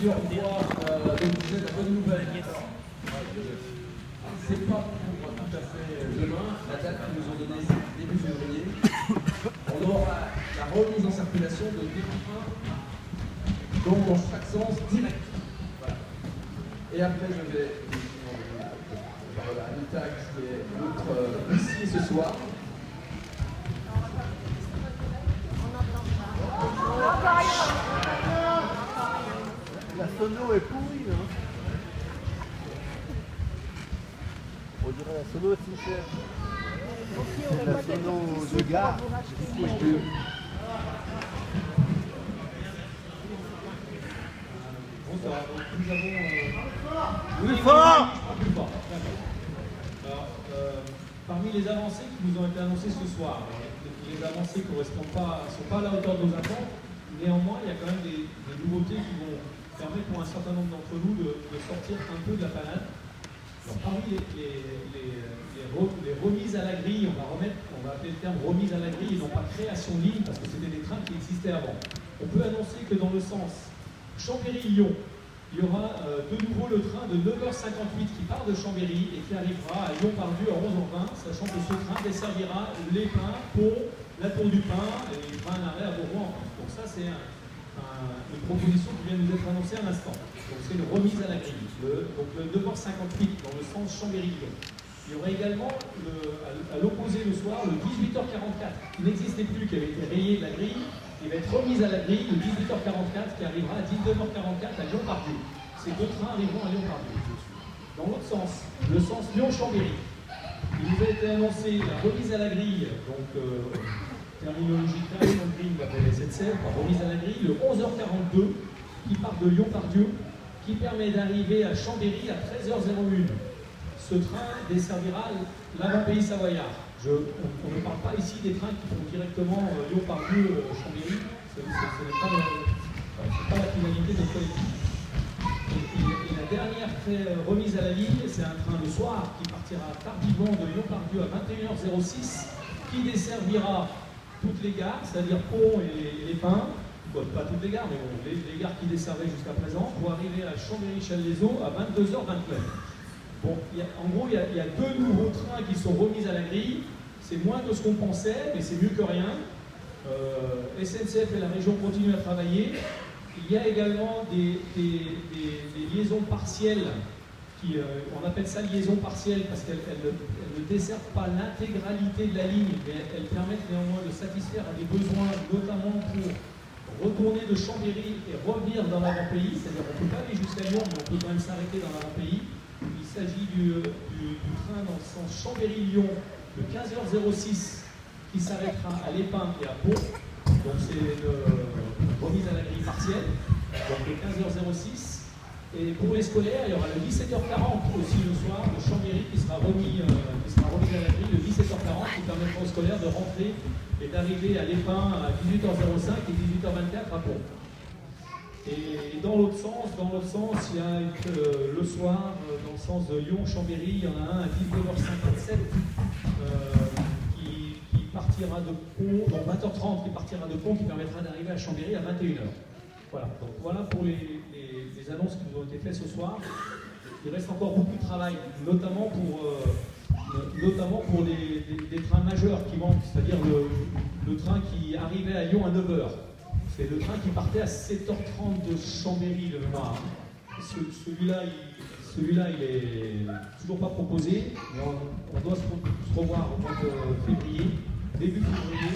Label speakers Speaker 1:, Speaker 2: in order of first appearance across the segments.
Speaker 1: plusieurs fois, donc vous êtes la bonne nouvelle. C'est pas pour tout à fait demain, la date qu'ils nous ont donnée c'est début février. On aura la remise en circulation de deux trains, donc dans chaque sens direct. Voilà. Et après je vais à Anita qui est notre ici ce soir.
Speaker 2: La sono est pourrie, hein. On dirait la sono SNCF. C'est la sono de gare.
Speaker 1: Bonsoir, donc nous avons...
Speaker 2: Plus fort.
Speaker 1: Alors, parmi les avancées qui nous ont été annoncées ce soir, les avancées ne sont pas à la hauteur de nos attentes, néanmoins il y a quand même des nouveautés qui vont permettre pour un certain nombre d'entre nous de sortir un peu de la panade. Alors, parmi les remises à la grille, on va appeler le terme remise à la grille et non pas création de ligne parce que c'était des trains qui existaient avant. On peut annoncer que dans le sens Chambéry-Lyon, il y aura de nouveau le train de 9h58 qui part de Chambéry et qui arrivera à Lyon-Pardieu à 11h20, sachant que ce train desservira les Pins, Pont, la Tour du Pin et il fera un arrêt à Bourgoin. Donc ça c'est une proposition qui vient de nous être annoncée à l'instant. Donc c'est une remise à la grille. Donc le 9h58 dans le sens Chambéry-Lyon. Il y aura également à l'opposé le soir le 18h44 qui n'existait plus, qui avait été rayé de la grille. Il va être remise à la grille le 18h44 qui arrivera à 19h44 à Lyon-Pardieu. Ces deux trains arriveront à Lyon-Pardieu. Dans l'autre sens, le sens Lyon-Chambéry. Il nous a été annoncé la remise à la grille, donc terminologie création de grille, on l'appelle SNCF, remise à la grille, le 11h42 qui part de Lyon-Pardieu, qui permet d'arriver à Chambéry à 13h01. Ce train desservira l'avant-pays savoyard. On ne parle pas ici des trains qui font directement Lyon-Pardieu, Chambéry. Ce n'est pas la finalité de notre collectif. Et la dernière remise à la ligne, c'est un train le soir qui partira tardivement de Lyon-Pardieu à 21h06, qui desservira toutes les gares, c'est-à-dire Pont et les Pins. Bon, pas toutes les gares, mais bon, les gares qui desservaient jusqu'à présent, pour arriver à Chambéry-Challes-les-Eaux à 22h29. Bon, en gros, il y a deux nouveaux trains qui sont remis à la grille. C'est moins que ce qu'on pensait, mais c'est mieux que rien. SNCF et la région continuent à travailler. Il y a également des liaisons partielles, on appelle ça liaison partielle parce qu'elles ne desservent pas l'intégralité de la ligne, mais elles permettent néanmoins de satisfaire à des besoins, notamment pour retourner de Chambéry et revenir dans l'avant-pays. C'est-à-dire qu'on ne peut pas aller jusqu'à Lyon, mais on peut quand même s'arrêter dans l'avant-pays. Il s'agit du train dans le sens Chambéry-Lyon de 15h06 qui s'arrêtera à l'Épin et à Pont. Donc c'est une remise à la grille partielle, donc de 15h06. Et pour les scolaires, il y aura le 17h40 aussi le soir de Chambéry qui sera remis à la grille, le 17h40 qui permettra aux scolaires de rentrer et d'arriver à l'Épin à 18h05 et 18h24 à Pont. Et dans l'autre sens, il y a le soir, dans le sens de Lyon-Chambéry, il y en a un à 19h57 qui partira de Pont, donc 20h30 qui partira de Pont, qui permettra d'arriver à Chambéry à 21h. Voilà, donc voilà pour les annonces qui nous ont été faites ce soir. Il reste encore beaucoup de travail, notamment pour des trains majeurs qui manquent, c'est-à-dire le train qui arrivait à Lyon à 9h. C'est le train qui partait à 7h30 de Chambéry, de mémoire. Celui-là, il est toujours pas proposé, mais on doit se revoir au mois de février, début février.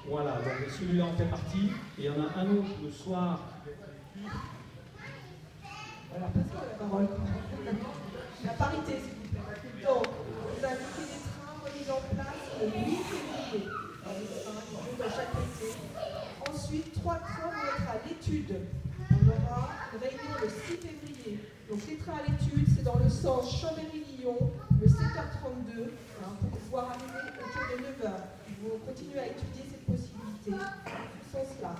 Speaker 1: Voilà, donc celui-là en fait partie. Et il y en a un autre le soir.
Speaker 3: Voilà, passons à la parole. La parité, s'il vous plaît. Donc, vous indiquez des trains remis en place le 8 février. Dans chaque lycée. Ensuite, 3 trains vont être à l'étude. On aura une réunion le 6 février. Donc les trains à l'étude, c'est dans le sens Chambéry-Lyon, le 7h32, pour pouvoir arriver autour de 9h. Ils vont continuer à étudier cette possibilité, dans ce sens-là.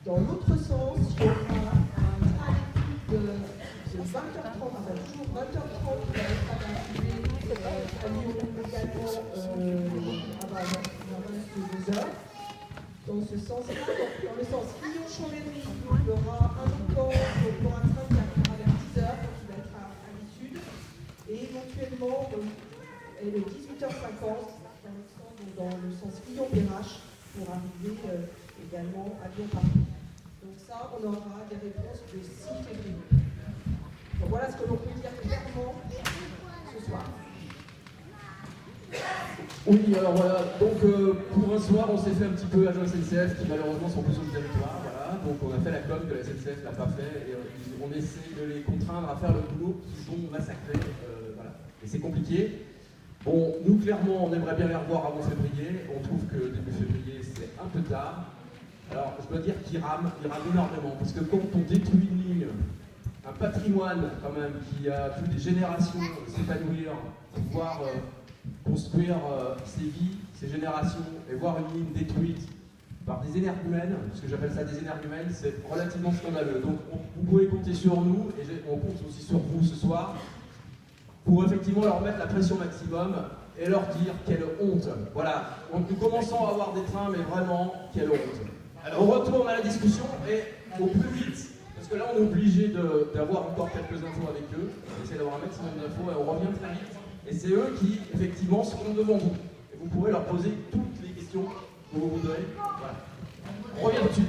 Speaker 3: Dans l'autre sens, il y aura un train à l'étude de 20h30, enfin toujours 20h30 qui va être arrivé à Lyon également avant 2h. Dans ce sens-là, dans le sens Lyon-Chambéry, il y aura un temps actuellement est le 18h50 dans le sens Lyon-Perrache pour arriver également à Lyon-Paris. Donc ça, on aura des réponses le 6 février. Donc voilà ce que l'on peut dire clairement ce soir.
Speaker 4: Oui, alors voilà, donc pour un soir, on s'est fait un petit peu agent SNCF qui malheureusement sont plus sur le territoire, voilà, donc on a fait la com que la SNCF n'a pas fait et on essaie de les contraindre à faire le boulot qu'ils ont massacré, voilà, et c'est compliqué. Bon, nous clairement, on aimerait bien les revoir avant février, on trouve que début février c'est un peu tard. Alors je dois dire qu'ils rament énormément, parce que quand on détruit une ligne, un patrimoine quand même qui a vu des générations s'épanouir, pouvoir construire ses vies, ses générations, et voir une ligne détruite par des énergumènes, parce que j'appelle ça des énergumènes, c'est relativement scandaleux. Donc vous pouvez compter sur nous, et on compte aussi sur vous ce soir, pour effectivement leur mettre la pression maximum et leur dire quelle honte. Voilà, donc nous commençons à avoir des trains, mais vraiment, quelle honte. Alors, on retourne à la discussion, et au plus vite, parce que là on est obligé d'avoir encore quelques infos avec eux, on essaie d'avoir un maximum d'infos, et on revient très vite. Et c'est eux qui, effectivement, seront devant vous. Et vous pourrez leur poser toutes les questions que vous voudrez. Voilà. On revient tout de suite.